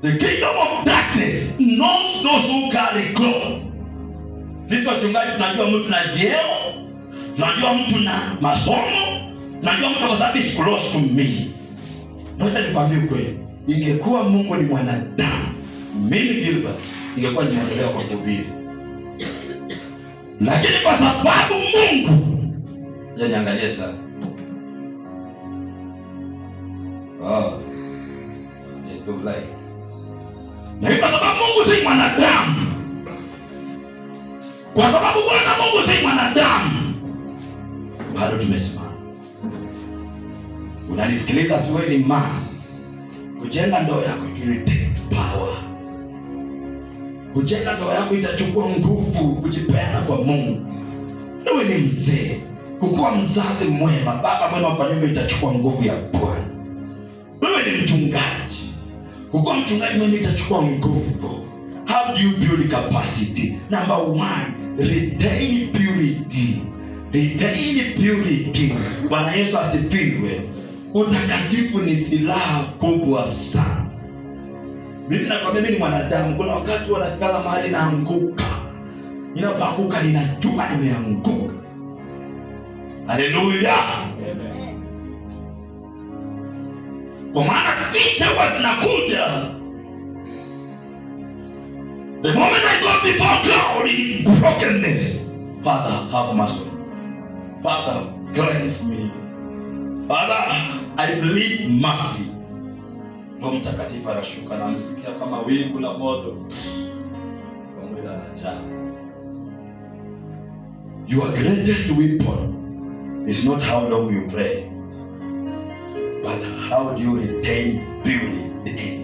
The kingdom of darkness knows those who carry God. Sisi wachungaji tunajua mtu na vyeo, tunajua mtu na masomo, tunajua mtu kwa sababu is close to me. Ngoja nikwambie kweli, ingekuwa Mungu ni mwanadamu, mimi Gilbert ingekuwa nimeelewa kwa kuhubiri. Lakini kwa sababu Mungu, ya niangalie sana. Na kwa sababu Mungu si mwanadamu, kwa sababu Bwana Mungu si mwanadamu, bado tumesimama. Unanisikiliza? Siwe ni kujenga ndoa yako will take power. Kujenga ndoa yako itachukua nguvu, kujipenda kwa Mungu. Wewe ni mzee, kukuwa mzazi mwema, baba mwema kwa nyumba itachukua nguvu ya Bwana. Wewe ni mchungaji, kukuwa mchungaji mwema itachukua nguvu. How do you build capacity? Number one, retain purity. Retain purity. Bwana Yesu asifiwe. Utakatifu ni silaha kubwa sana. Mimi nakwambia, mimi ni mwanadamu. Kuna wakati wanafika mahali naanguka. Ninapoanguka ninajua nimeanguka. Haleluya. Kwa maana vita huwa zinakuja. The moment I go before God in brokenness, Father, have mercy. Father, cleanse me. Father, I plead mercy. Roho Mtakatifu anashuka na msikia kama wingu la moto. Kwa mwili anajaa. Your greatest weapon is not how long you pray, but how do you retain purity.